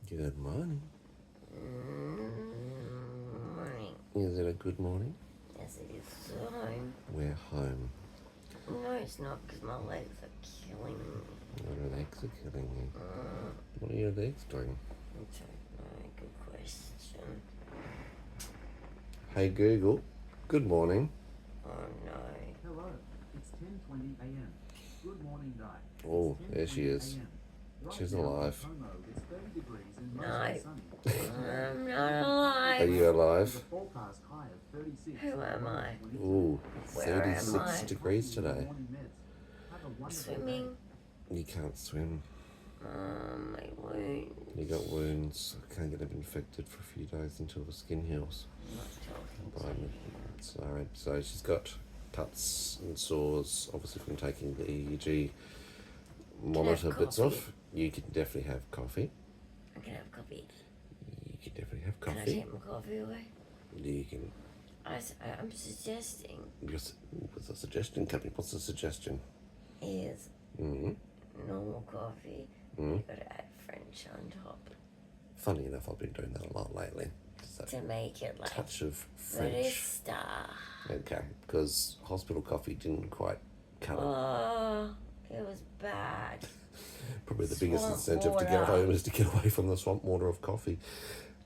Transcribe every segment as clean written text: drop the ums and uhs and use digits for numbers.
Good morning. Morning. Is it a good morning? Yes, it is. Home. We're home. No, it's not, because my legs are killing me. Your legs are killing you. What are your legs doing? I don't know. Good question. Hey Google, good morning. Oh no. Hello, it's 10:20 a.m. Good morning, Di. Oh, there she is. She's alive. No, I'm not alive. Are you alive? Who am I? Ooh, Where am 36 I? degrees today. Swimming. You can't swim. My wound. You got wounds. Can't get them infected for a few days until the skin heals. I'm not talking to you. Sorry. So she's got cuts and sores, obviously from taking the EEG monitor bits coffee. off. You can definitely have coffee. I can have coffee. You can definitely have Can I coffee. take my coffee away? You can. I'm suggesting What's the suggestion, Cappy? What's the suggestion? is Mm-hmm. normal coffee. You've got to add French on top Funny enough, I've been doing that a lot lately. Just that to make it like touch of French. barista. Okay, because hospital coffee didn't quite cut it. Oh, it was bad. Probably the biggest Swamp incentive to get water. home is to get away from the swamp water of coffee.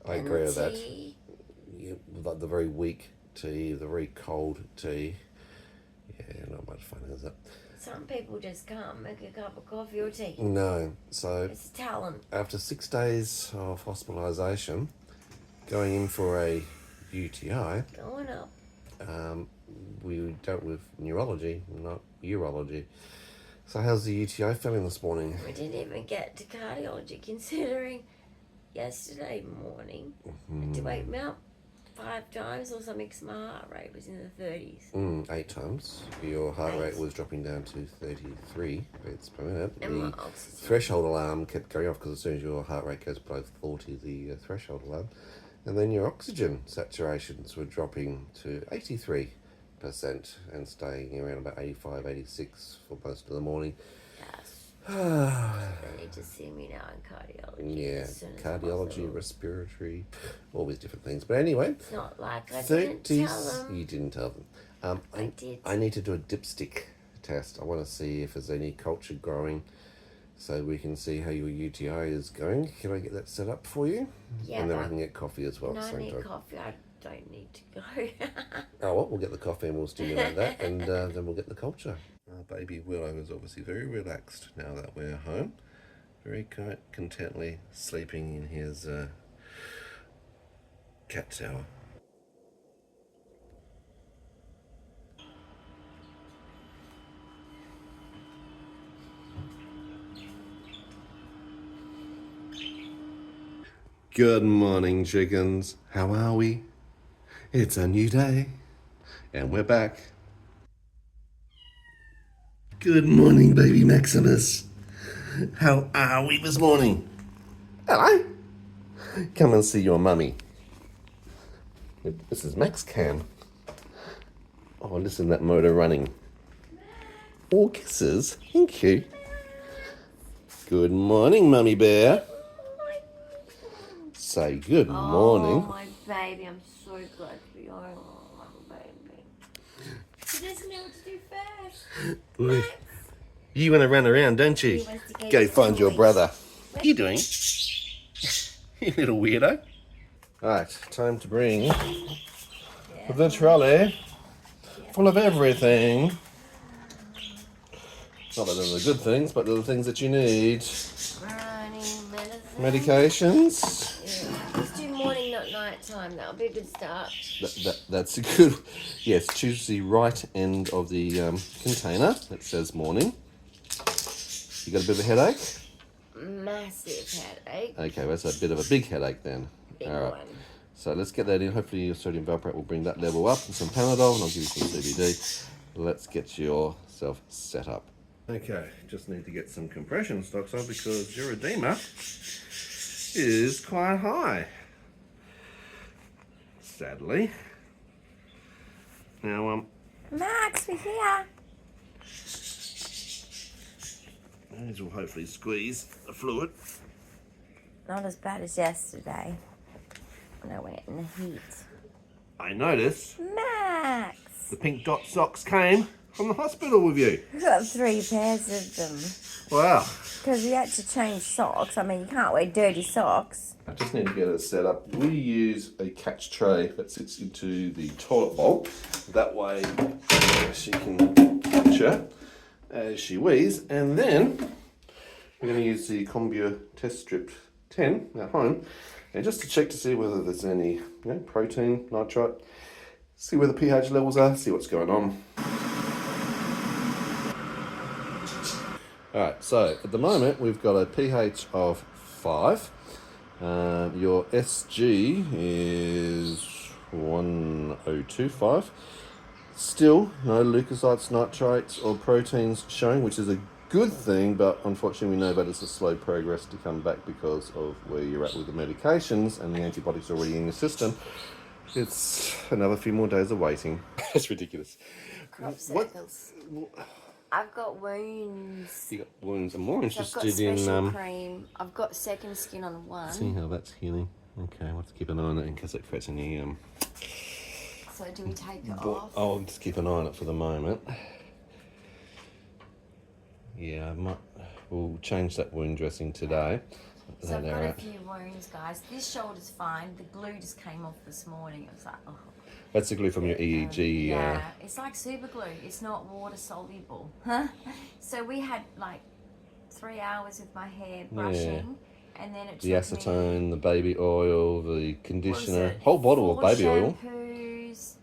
I And agree with that. tea. Yeah, like the very weak tea, the very cold tea. Yeah, not much fun, is it? Some people just can't make a cup of coffee or tea. No. So It's a talent. after 6 days of hospitalisation, going in for a UTI, Going up. we dealt with neurology, not urology. So how's the UTI feeling this morning? We didn't even get to cardiology considering yesterday morning I had to wake me up 5 times or something because my heart rate was in the 30s. 8 times. Your heart 8. rate was dropping down to 33 beats per minute. And my The oxygen. threshold alarm kept going off because as soon as your heart rate goes below 40, the threshold alarm. And then your oxygen saturations were dropping to 83% and staying around about 85, 86 for most of the morning. Yes. They need to see me now in cardiology. Yeah, as soon as cardiology, possible. respiratory, all these different things. But anyway, It's not like I didn't tell them. You didn't tell them. I did. I need to do a dipstick test. I want to see if there's any culture growing so we can see how your UTI is going. Can I get that set up for you? Yeah, And then I but can get coffee as well. no, at the I same need time. coffee. I don't need to go. Oh, well, we'll get the coffee and we'll stimulate that, and then we'll get the culture. Our baby Willow is obviously very relaxed now that we're home. Very contently sleeping in his cat tower. Good morning, chickens. How are we? It's a new day, and we're back. Good morning, baby Maximus. How are we this morning? Hello. Come and see your mummy. This is Max Cam. Oh, listen to that motor running. All kisses. Thank you. Good morning, Mummy Bear. Say good morning. Oh, my baby. I'm so glad to be home. Oh, my baby. She doesn't know what to do first. You want to run around, don't you? He wants to Go his find your toys. brother. What are you doing? You little weirdo. Right, time to bring the trolley full of everything. Not that they're the good things, but they're the things that you need. Running medicine. Medications. Yeah. Let's do morning, not night time. That'll be a good start. That's a good. Yes, choose the right end of the container that says morning. You got a bit of a headache? Massive headache. Okay, that's a bit of a big headache then. Big All right. one. So let's get that in. Hopefully your sodium valproate will bring that level up, and some Panadol, and I'll give you some CBD. Let's get yourself set up. Okay, just need to get some compression stocks on because your edema is quite high. Sadly. Now, Max, we're here. these will hopefully squeeze the fluid. Not as bad as yesterday when I went in the heat. I noticed Max! the pink dot socks came from the hospital with you. We got 3 pairs of them. Wow. Because we had to change socks. I mean, you can't wear dirty socks. I just need to get it set up. We use a catch tray that sits into the toilet bowl. That way she can capture as she wheezes. And then we're going to use the Combia test strip 10 at home. And just to check to see whether there's any protein, nitrite, see where the pH levels are, see what's going on. Alright, so at the moment we've got a pH of 5. Your SG is 1025. Still no leukocytes, nitrates or proteins showing, which is a good thing, but unfortunately we know that it's a slow progress to come back because of where you're at with the medications and the antibiotics already in your system. It's another few more days of waiting. That's ridiculous. Crop circles. I've got wounds. You got wounds. I'm more I've interested got special in cream. I've got second skin on one. seeing how that's healing. Okay, we'll have to keep an eye on it in case it creates any So do we take it off? I'll just keep an eye on it for the moment. Yeah, we'll change that wound dressing today. So I've got a few wounds, guys. This shoulder's fine. The glue just came off this morning. It was like, oh. That's the glue from your EEG. Yeah, it's like super glue. It's not water soluble. Huh? So we had like 3 hours with my hair brushing, and then it took the acetone, the baby oil, the conditioner, whole bottle of 4 baby oil. shampoos,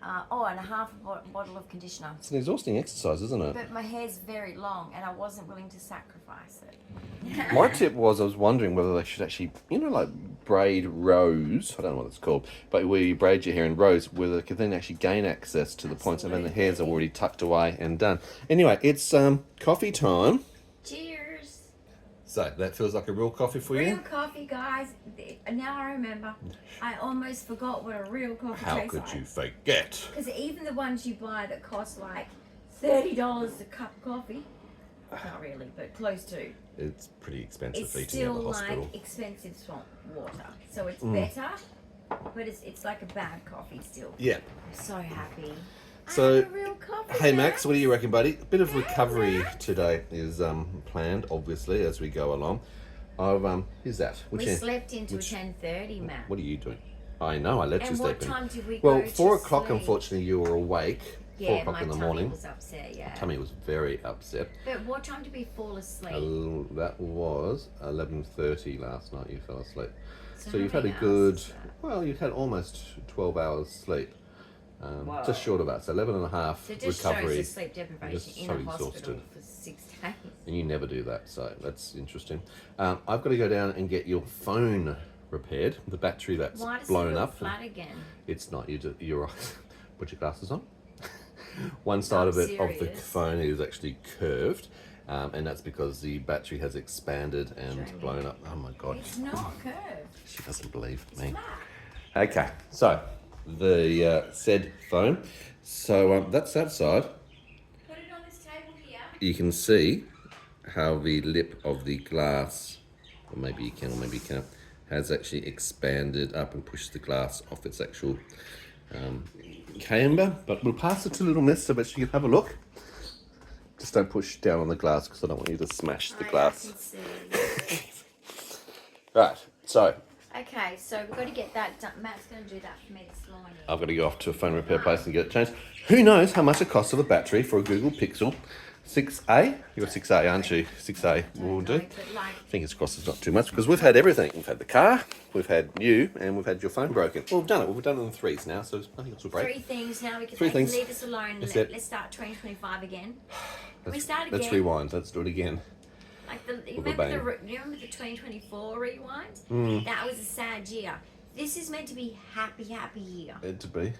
and a half a bottle of conditioner. It's an exhausting exercise, isn't it? But my hair's very long, and I wasn't willing to sacrifice it. My tip was, I was wondering whether they should actually, like braid rows, I don't know what it's called, but where you braid your hair in rows, where they could then actually gain access to the points, and then the hairs are already tucked away and done. Anyway, it's coffee time. Cheers. So, that feels like a real coffee for you? Real coffee, guys. Now I remember. I almost forgot what a real coffee How tastes could like. you forget? Because even the ones you buy that cost like $30 a cup of coffee, not really, but close to. It's pretty expensive It's eating still at the hospital. like expensive swamp water, so it's better, but it's like a bad coffee still. Yeah. I'm so happy. So, I have a real coffee. Hey Max, what do you reckon, buddy? A bit of recovery today is planned, obviously, as we go along. Who's that? We slept into a 10:30, Matt. What are you doing? I know, I let you And sleep what in. time did we Well, go 4 to o'clock, sleep? unfortunately, you were awake. 4 Yeah, o'clock my in the tummy morning. was upset, yeah. Tummy was very upset. But what time did we fall asleep? That was 11:30 last night. You fell asleep. So how you've had a many good. hours is that? Well, you've had almost 12 hours sleep. Whoa. Just short of that. So 11 and a half So it just recovery. shows the sleep deprivation Just in so a hospital exhausted. for 6 days. And you never do that, so that's interesting. I've got to go down and get your phone repaired. The battery that's Why does blown it look up. flat again? It's not. You're put your glasses on. One side of the serious? phone is actually curved, and that's because the battery has expanded and Jamie. blown up. Oh my god! It's not curved. She doesn't believe It's me. flat. Okay, so the said phone. So that's that side. Put it on this table here. You can see how the lip of the glass, or maybe you can, or maybe you can't, has actually expanded up and pushed the glass off its actual camber. But we'll pass it to Little Miss so that she can have a look. Just don't push down on the glass because I don't want you to smash the glass. I can see. Right, so Okay, so we've got to get that done. Matt's going to do that for me this morning. I've got to go off to a phone repair place and get it changed. Who knows how much it costs of a battery for a Google Pixel 6A? You're a 6A, aren't you? 6A will do. But like, Fingers crossed it's not too much because we've had everything. We've had the car, we've had you, and we've had your phone broken. Well, we've done it. We've done it in 3s now, so I think it's all break. 3 things now. We can Three things. leave us alone. That's it. Let's start 2025 again. Can we start Let's again? rewind. Let's do it again. Like With a remember bang. you remember the 2024 rewind? That was a sad year. This is meant to be happy year. It to be.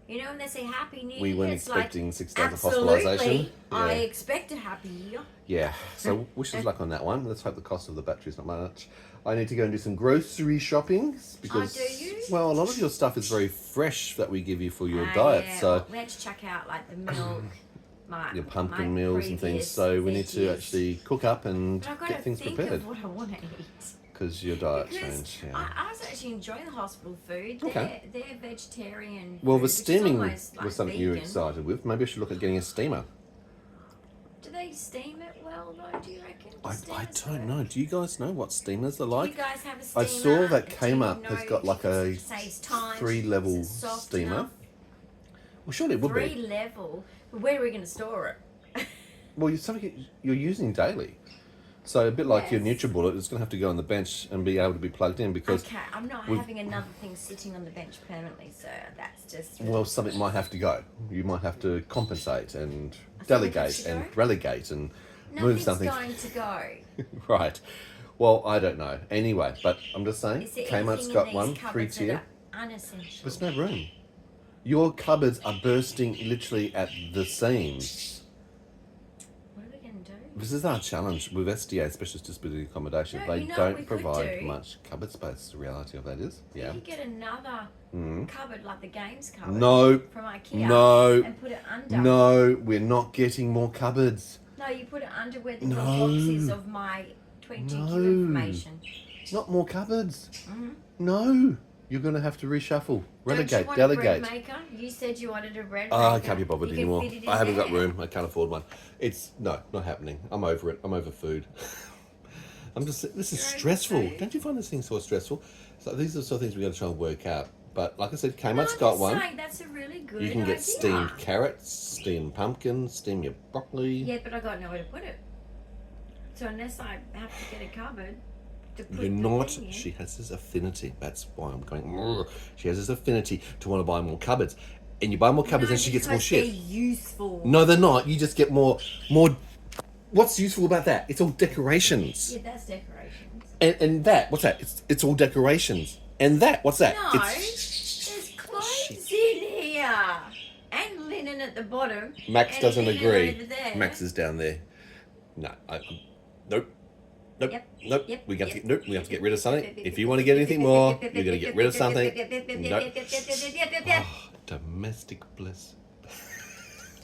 You know when they say happy new We year, weren't it's expecting like, 6 days of absolutely, hospitalisation. I Yeah. expect a happy year. Yeah, so wish us luck on that one. Let's hope the cost of the battery's not much. I need to go and do some grocery shopping because, do you? well, a lot of your stuff is very fresh that we give you for your Ah, diet. yeah. So We had to check out like the milk, your pumpkin my meals and things. previous So we need to veggies. actually cook up and But I've got to get things think prepared. of what I want to eat. because your diet Because changed. Yeah. I was actually enjoying the hospital food. Okay. They're vegetarian. Well, food, the which is steaming almost like was something you were vegan. excited with. Maybe I should look at getting a steamer. Do they steam it well though? Do you reckon? Do I steamers don't work? know. Do you guys know what steamers are Do like? you guys have a steamer? I saw that Do Kmart you has know got like if a it saves time? 3-level Is it soft steamer. enough? Well, surely it would be. 3 level. But where are we going to store it? Well, it's something you're using daily. So a bit like your Yes. NutriBullet, it's going to have to go on the bench and be able to be plugged in because, Okay, I'm not we've- having another thing sitting on the bench permanently, so that's just. well, something might have to go. You might have to compensate and Something delegate has to and go? relegate and move Nothing's something. going to go. Right. Well, I don't know. Anyway, but I'm just saying, Is there Kmart's anything got in one, these 3 cupboards that tier. are unessential? There's no room. Your cupboards are bursting literally at the seams. What are we going to do? This is our challenge with SDA, Specialist Disability Accommodation. No, They you know what don't we could provide do? much cupboard space. The reality of that is, You yeah. could get another cupboard like the games cupboard No, from IKEA no, and put it under. no, we're not getting more cupboards. No, you put it under where the No. boxes of my 22Q No. information. Not more cupboards. Mhm. No, you're going to have to reshuffle, Don't you relegate, want delegate. a bread maker? You said you wanted a bread Ah, I maker. can't be bothered You can anymore. fit it in I haven't got there. room. I can't afford one. It's not happening. I'm over it. I'm over food. This is You're over stressful. food? Don't you find this thing so stressful? So these are the sort of things we got to try and work out. But like I said, No, Kmart's I'm got just one. saying, that's a really good You can get idea. steamed carrots, steamed pumpkin, steam your broccoli. Yeah, but I got nowhere to put it. So unless I have to get a cupboard to put You're the not. thing in. She has this affinity. That's why I'm going. "Ugh." She has this affinity to want to buy more cupboards, and you buy more cupboards, No, and she gets more because shit. They're useful. No, they're not. You just get more. What's useful about that? It's all decorations. Yeah, that's decorations. And that, what's that? It's all decorations. And that, what's that? No, It's, there's clothes in here and linen at the bottom. Max and doesn't linen agree. over there. Max is down there. No, nope. Nope. Yep. Nope. Yep. We have to Yep. get, nope. We have to get rid of something. If you want to get anything more, you're going to get rid of something. Nope. Oh, domestic bliss.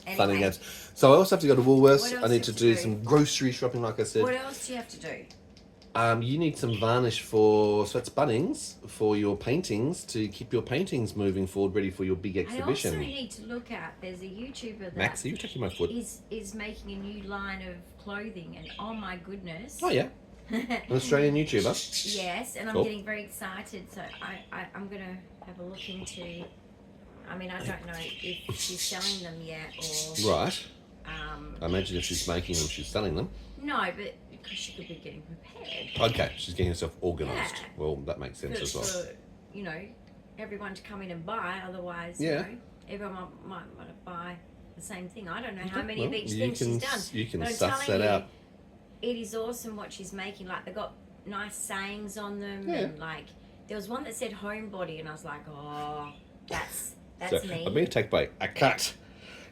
Fun and Anyway, games. So I also have to go to Woolworths. What else I need you to have do to do? some grocery shopping, like I said. what else do you have to do? You need some varnish so that's Bunnings, for your paintings, to keep your paintings moving forward, ready for your big I also exhibition. need to look at. There's a YouTuber that Max, are you taking my foot? is making a new line of clothing, and oh my goodness. Oh, yeah. An Australian YouTuber. Yes, and I'm Cool. getting very excited. So I'm gonna have a look into. I mean, I don't know if she's selling them yet or. Right. I imagine if she's making them, she's selling them. No, but because she could be getting prepared. Okay, she's getting herself organised. Yeah. Well, that makes sense as well. For, you know, everyone to come in and buy. Otherwise, Yeah. you know, everyone might want to buy the same thing. I don't know how many of Well, each you thing can, she's done. You can But I'm suss telling that you, out. It is awesome what she's making. Like they got nice sayings on them, Yeah. and like there was one that said homebody, and I was like, oh, that's So, me. I'm being attacked by a cat.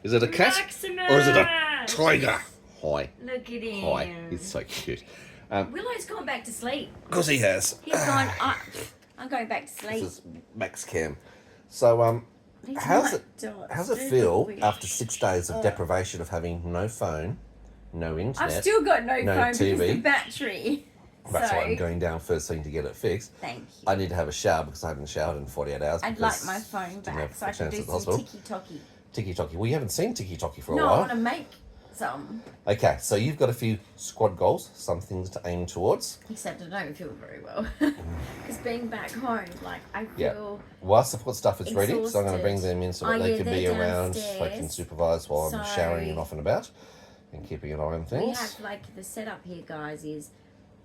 Is it a cat? Maximus! Or is it a tiger? Hi. Look at him. Hi. He's so cute. Willow's gone back to sleep. Of course he has. He's gone. I'm going back to sleep. This is Max Cam. So, He's how's not it done. how's it feel after 6 days of deprivation of having no phone, no internet? I've still got no no phone because TV. the battery. That's so, why I'm going down first thing to get it fixed. Thank you. I need to have a shower because I haven't showered in 48 hours. I'd because like my phone didn't back have so a I can chance do at the some hospital. tiki-toki. Tiki-toki. Well, you haven't seen Tiki-toki for a No, I while. want to make some. Okay, so you've got a few squad goals, some things to aim towards. Except I don't feel very well. Because being back home, like, I Yeah. feel... While support stuff is ready, so I'm going to bring Exhausted. them in so Oh, that they yeah, can be they're around, so I can downstairs. supervise while I'm So- showering and off and about and keeping an eye on We things. have, like, the setup here, guys, is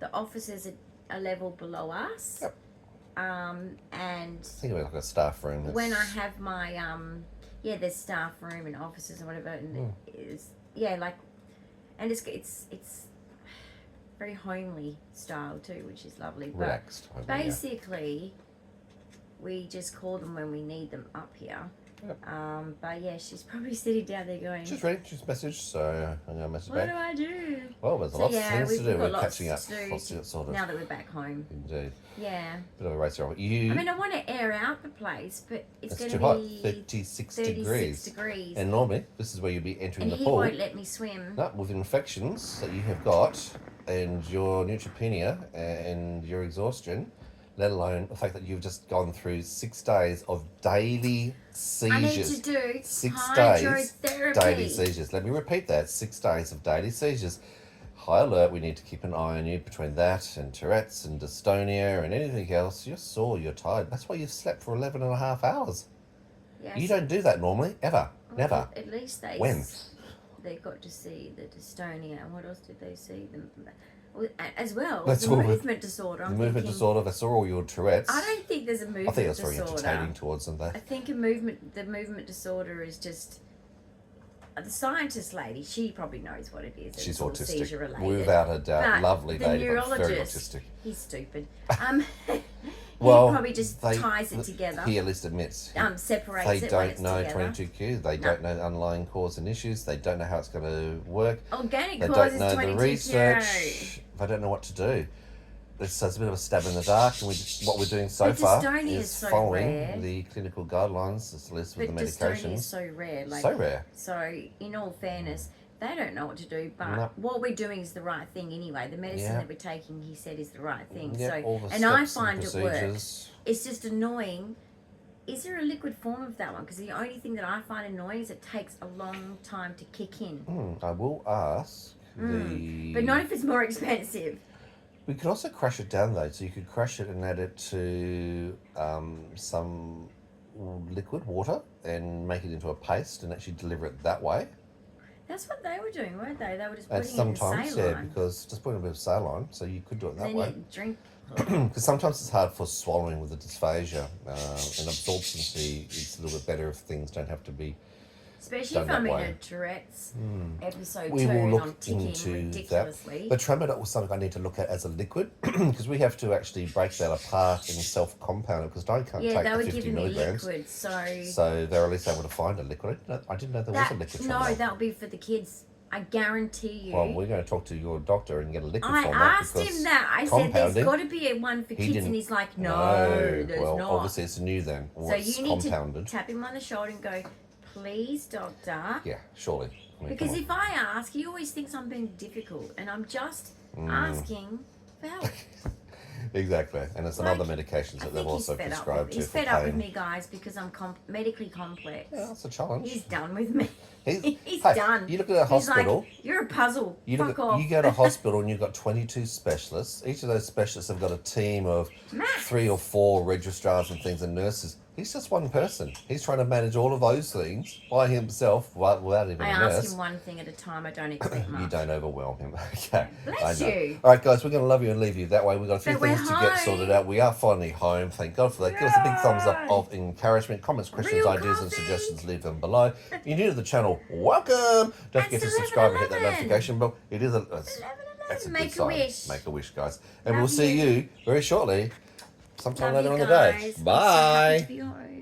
the officers are a level below us. Yep. And Think of it like a staff room. when I have my, there's staff room and officers and whatever, and it's, like, and it's very homely style too, which is lovely. But relaxed. basically, we just call them when we need them up here. Yep. But yeah, she's probably sitting down there going, She's ready. She's messaged, so I'm going to message what do back. I do? Well, there's So, lots of yeah, things to we've do. got We're lots catching up. to do Lots of sort of. Now that we're back home. Indeed. Yeah. Bit of a race around. You. I mean, I want to air out the place, but it's going too to hot. be 36 36 degrees. And normally, this is where you'll be entering and the he pool. won't let me swim. No, with infections that you have got, and your neutropenia and your exhaustion, let alone the fact that you've just gone through 6 days of daily seizures. I need to do 6 days hydrotherapy. daily seizures. Let me repeat that. 6 days of daily seizures. High alert, we need to keep an eye on you between that and Tourette's and dystonia and anything else. You're sore, you're tired. That's why you've slept for 11 and a half hours. Yes. You don't do that normally, ever. Well, Never. At least they got to see the dystonia. And what else did they see? As well, That's the all movement disorder. The movement disorder, that's all your Tourette's. I don't think there's a movement disorder. I think that's very entertaining towards them, though. I think the movement disorder is just... The scientist lady, she probably knows what it is. She's it's all autistic. Seizure related. Without a doubt. But Lovely the lady, but very neurologist, autistic. he's stupid. He Well, probably just ties it together. He at least admits. Separates they it when don't it's know together. 22q. They don't know the underlying cause and issues. They don't know how it's going to work. Organic They cause don't is know 22q. the research. They don't know what to do. So it's a bit of a stab in the dark, and what we're doing so But far dystonia is is so following rare. the clinical guidelines, this list with But the dystonia medications. is so rare. So rare. So, in all fairness, they don't know what to do, but No. what we're doing is the right thing anyway. The medicine Yeah. that we're taking, he said, is the right thing. Yeah, all So, the and I steps find it works. procedures. It's just annoying. Is there a liquid form of that one? Because the only thing that I find annoying is it takes a long time to kick in. I will ask But not if it's more expensive. We could also crush it down though, so you could crush it and add it to some liquid water and make it into a paste and actually deliver it that way. That's what they were doing, weren't they? They were just And putting it in sometimes, saline. because just putting a bit of saline, so you could do it that Then way. you drink. Because sometimes it's hard for swallowing with the dysphagia, and absorption is a little bit better if things don't have to be. Especially done if I'm that in way. a Tourette's episode We 2 will and look I'm ticking into ridiculously. that. But tramadol was something I need to look at as a liquid because we have to actually break that apart and self-compound it because Dyan can't Yeah, take they the were 50 giving me milligrams. liquid, so So they're at least able to find a liquid. I didn't know there was a liquid no, tramadol. that'll be for the kids. I guarantee you. Well, we're going to talk to your doctor and get a liquid I format. asked because him that. I said there's compounding- got to be one for He kids, didn't- and he's like, no, there's well, not. obviously it's new then. Or So it's you need compounded. to tap him on the shoulder and go, please, doctor. Yeah, surely. I mean, Because come on. if I ask, he always thinks I'm being difficult, and I'm just asking for help. Exactly, and it's some Like, other medications I that they've think also he's fed up. prescribed He's to for fed up with pain. me, guys, because I'm medically complex. Yeah, that's a challenge. He's done with me. He's He's hey, done. You look at a He's hospital. like, you're a puzzle. Fuck off. You go to a hospital and you've got 22 specialists. Each of those specialists have got a team of Max. 3 or 4 registrars and things and nurses. He's just one person. He's trying to manage all of those things by himself without even I a ask nurse. him one thing at a time. I don't expect much. You don't overwhelm him. Okay. Bless I know. you. All right, guys, we're going to love you and leave you that way. We've got a few But we're things to get sorted home. out. We are finally home. Thank God for that. Give us a big thumbs up Yay. of encouragement. Comments, questions, Real ideas, and coffee. suggestions, leave them below. If you're new to the channel, welcome. Don't forget to It's subscribe and hit that 11:11. notification bell. It is that's a Make good a sign. wish. Make a wish, guys. And Love we'll see you. you very shortly, sometime Love later you on the day. guys. I'm so happy Bye. to be home.